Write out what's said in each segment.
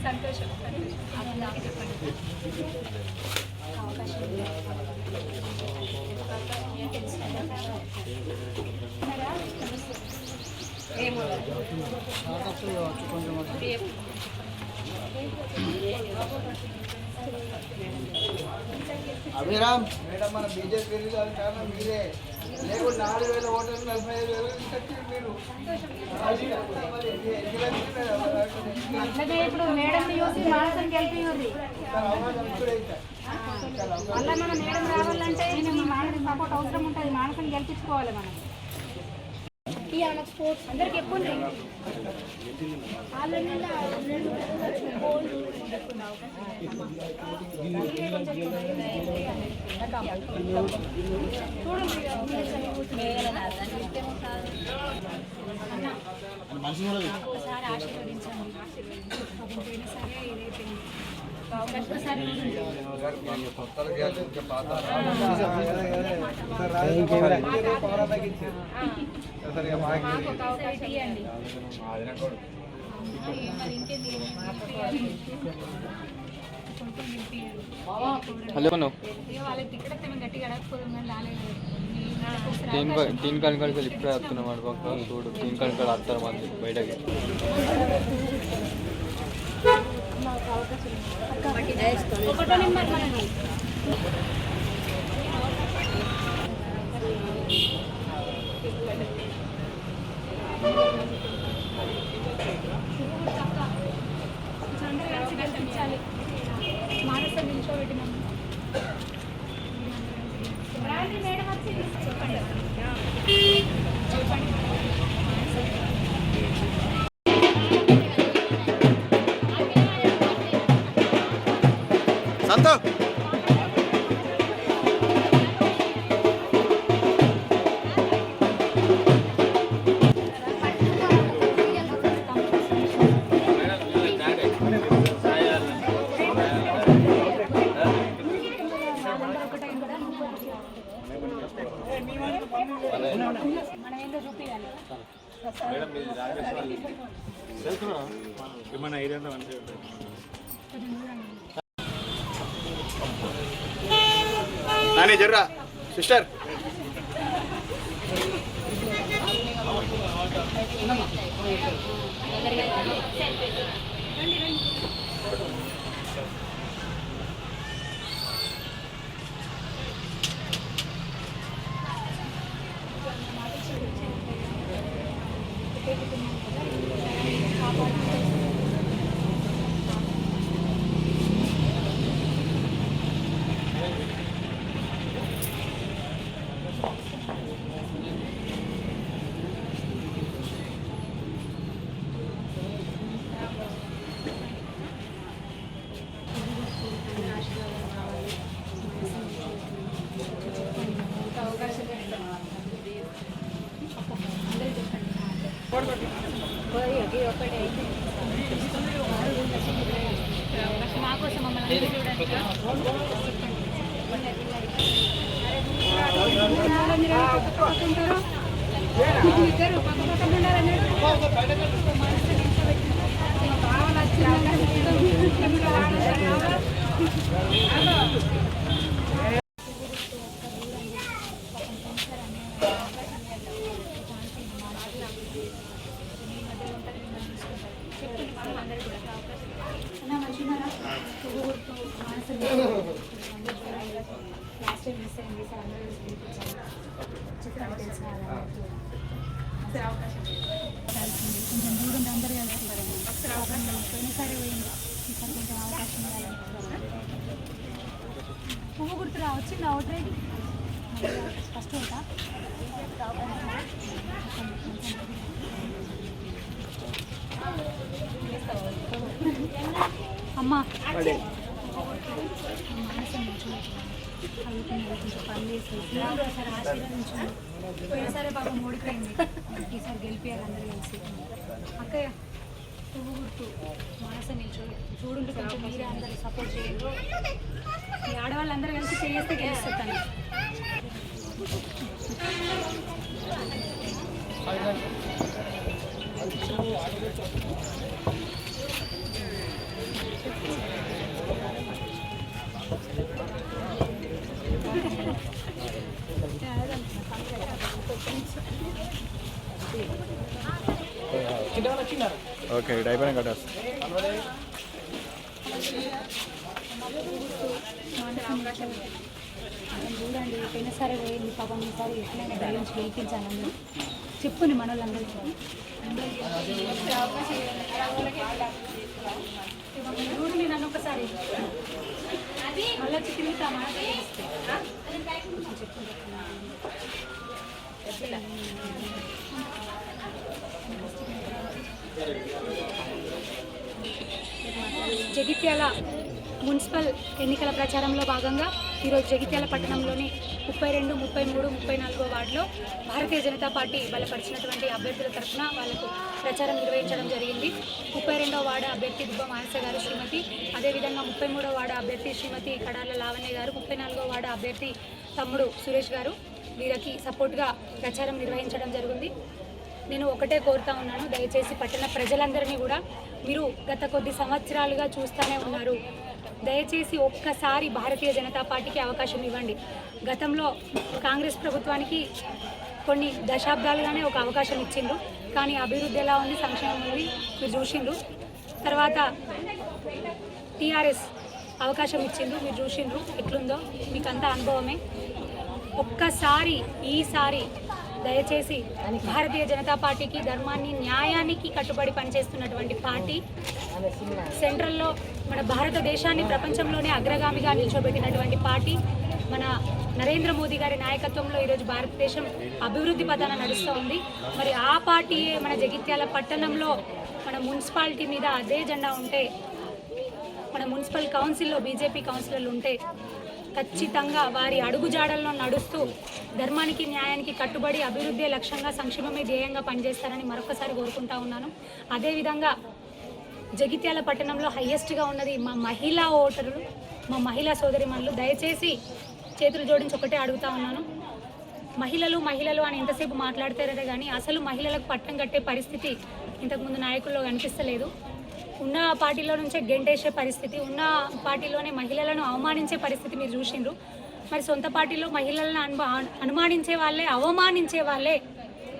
సంతోషం. అవకాశం అభిరామ్ మేడం మన బీజేపీ కారణం మీరే లేకుండా 4,000 ఓటర్లు 45,000 మీరు ఇప్పుడు మేడం చూసి మానసం గెలిపి మళ్ళీ మన మేడం రావాలంటే మానసం సపోర్ట్ అవసరం ఉంటుంది. మానసం గెలిపించుకోవాలి మనం. స్పోర్ట్స్ అందరికి ఎక్కువ ఒకసారి ఆశీర్వదించండి. సరే ఇదైపోయింది. హలో 3 కనుకలు ఇప్పుడే వస్తున్నాం పక్క చూడు 3 కనుకలు వస్తారు మంది బయటకి. ఒకటో నెంబర్ మనకి కల్పించాలి. మానసం నిల్చోబెట్టినాం. మేడం వచ్చి చెప్పండి. సంతో మనం ఏంటో చూపించాలి. ఏమన్నా ఐడియా మంచిగా నానే జర్రా సిస్టర్ మా కోసం మమ్మల్ని లాస్ట్ టైం మిస్ అయింది సార్. చిత్రాలు తెలిసిన కొంచెం దూరం అందరూ కలుసుకుంటారండి. పోయినసారి పోయింది, ఈసారి కొంచెం అవకాశం పువ్వు గుర్తు వచ్చింది. అవుట్ రైడ్ ఫస్ట్ అవుతా అమ్మా పోయినసారి పాపం ఓడిపోయింది, ఈసారి గెలిపారు అందరు కలిసి. అక్కయ్య పువ్వు గుర్తు మానస నిల్చో చూడుంటే కొంచెం మీరే అందరూ సపోర్ట్ చేయండి. ఈ ఆడవాళ్ళందరూ కలిసి చేస్తే గెలుస్తాను. ఓకే ఇది అయిపోయినా కట్టేస్తా. చూడండి పోయినసారి పోయింది పాపం, ఈసారి ఎట్లయినా ధైర్యం గెలిపించాలని చెప్పుని మన వాళ్ళందరికీ. చూడండి నన్ను ఒకసారి మళ్ళీ వచ్చి తిరుగుతా మాట జగిత్యాల మున్సిపల్ ఎన్నికల ప్రచారంలో భాగంగా ఈరోజు జగిత్యాల పట్టణంలోని 32, 33, 34 వార్డులో భారతీయ జనతా పార్టీ బలపరిచినటువంటి అభ్యర్థుల తరఫున వాళ్లకు ప్రచారం నిర్వహించడం జరిగింది. 32వ వార్డు అభ్యర్థి దుబ్బ మానస గారు శ్రీమతి, అదేవిధంగా 33వ వార్డు అభ్యర్థి శ్రీమతి కడాల లావణ్య గారు, 34వ వార్డు అభ్యర్థి తమ్ముడు సురేష్ గారు వీరికి సపోర్ట్గా ప్రచారం నిర్వహించడం జరిగింది. నేను ఒకటే కోరుతా ఉన్నాను, దయచేసి పట్టణ ప్రజలందరినీ కూడా మీరు గత కొద్ది సంవత్సరాలుగా చూస్తూనే ఉన్నారు, దయచేసి ఒక్కసారి భారతీయ జనతా పార్టీకి అవకాశం ఇవ్వండి. గతంలో కాంగ్రెస్ ప్రభుత్వానికి కొన్ని దశాబ్దాలుగానే ఒక అవకాశం ఇచ్చిండ్రు, కానీ అభివృద్ధి ఎలా ఉంది, సంక్షేమం ఉంది మీరు చూసిండ్రు. తర్వాత టీఆర్ఎస్ అవకాశం ఇచ్చిండ్రు, మీరు చూసిండ్రు ఎట్లుందో, మీకు అంతా అనుభవమే. ఒక్కసారి ఈసారి దయచేసి భారతీయ జనతా పార్టీకి, ధర్మాన్ని న్యాయానికి కట్టుబడి పనిచేస్తున్నటువంటి పార్టీ, సెంట్రల్లో మన భారతదేశాన్ని ప్రపంచంలోనే అగ్రగామిగా నిల్చోబెట్టినటువంటి పార్టీ, మన నరేంద్ర మోదీ గారి నాయకత్వంలో ఈరోజు భారతదేశం అభివృద్ధి పథాన నడుస్తూ ఉంది. మరి ఆ పార్టీయే మన జగిత్యాల పట్టణంలో మన మున్సిపాలిటీ మీద అదే జెండా ఉంటే, మన మున్సిపల్ కౌన్సిల్లో బీజేపీ కౌన్సిలర్లు ఉంటే ఖచ్చితంగా వారి అడుగుజాడల్లో నడుస్తూ ధర్మానికి న్యాయానికి కట్టుబడి అభివృద్ధి లక్ష్యంగా, సంక్షేమమే ధ్యేయంగా పనిచేస్తారని మరొకసారి కోరుకుంటా ఉన్నాను. అదేవిధంగా జగిత్యాల పట్టణంలో హయ్యెస్ట్గా ఉన్నది మా మహిళా ఓటర్లు, మా మహిళా సోదరిమణులు. దయచేసి చేతులు జోడించి ఒకటే అడుగుతా ఉన్నాను, మహిళలు మహిళలు అని ఎంతసేపు మాట్లాడతారే కానీ అసలు మహిళలకు పట్టం కట్టే పరిస్థితి ఇంతకుముందు నాయకుల్లో కనిపిస్తలేదు. ఉన్న పార్టీలో నుంచే గెంటేసే పరిస్థితి, ఉన్న పార్టీలోనే మహిళలను అవమానించే పరిస్థితి మీరు చూసిండ్రు. మరి సొంత పార్టీలో మహిళలను అనుమానించే వాళ్ళే, అవమానించే వాళ్ళే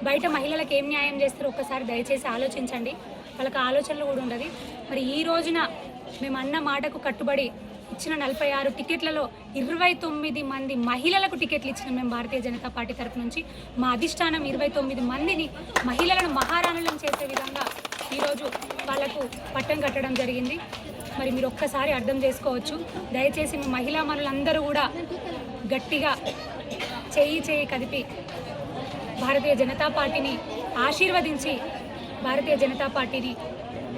బయట మహిళలకు ఏం న్యాయం చేస్తారో ఒక్కసారి దయచేసి ఆలోచించండి. వాళ్ళకి ఆలోచనలు కూడా ఉండదు. మరి ఈ రోజున మేము అన్న మాటకు కట్టుబడి ఇచ్చిన 46 టికెట్లలో 29 మంది మహిళలకు టికెట్లు ఇచ్చిన మేము భారతీయ జనతా పార్టీ తరఫు నుంచి మా అధిష్టానం 29 మందిని మహిళలను మహారాణులను చేసే విధంగా ఈరోజు వాళ్లకు పట్టం కట్టడం జరిగింది. మరి మీరు ఒక్కసారి అర్థం చేసుకోవచ్చు. దయచేసి మీ మహిళా మనులందరూ కూడా గట్టిగా చేయి కదిపి భారతీయ జనతా పార్టీని ఆశీర్వదించి భారతీయ జనతా పార్టీని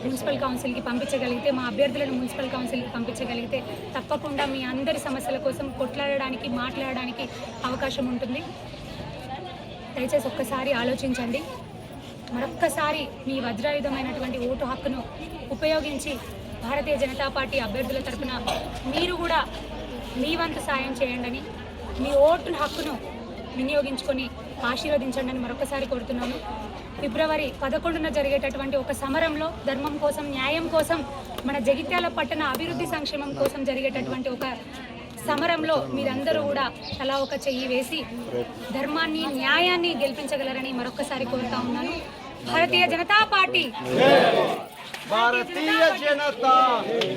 మున్సిపల్ కౌన్సిల్కి పంపించగలిగితే, మా అభ్యర్థులను మున్సిపల్ కౌన్సిల్కి పంపించగలిగితే తప్పకుండా మీ అందరి సమస్యల కోసం కొట్లాడడానికి, మాట్లాడడానికి అవకాశం ఉంటుంది. దయచేసి ఒక్కసారి ఆలోచించండి. మరొక్కసారి మీ వజ్రాయుధమైనటువంటి ఓటు హక్కును ఉపయోగించి భారతీయ జనతా పార్టీ అభ్యర్థుల తరఫున మీరు కూడా మీ వంతు సాయం చేయండి, మీ ఓటు హక్కును వినియోగించుకొని ఆశీర్వదించండి అని మరొకసారి కోరుతున్నాను. ఫిబ్రవరి 11న జరిగేటటువంటి ఒక సమరంలో, ధర్మం కోసం, న్యాయం కోసం, మన జగిత్యాల పట్టణ అభివృద్ధి సంక్షేమం కోసం జరిగేటటువంటి ఒక సమరంలో మీరందరూ కూడా తలా ఒక చెయ్యి వేసి ధర్మాన్ని, న్యాయాన్ని గెలిపించగలరని మరొకసారి కోరుతా ఉన్నాను. భారతీయ జనతా పార్టీ.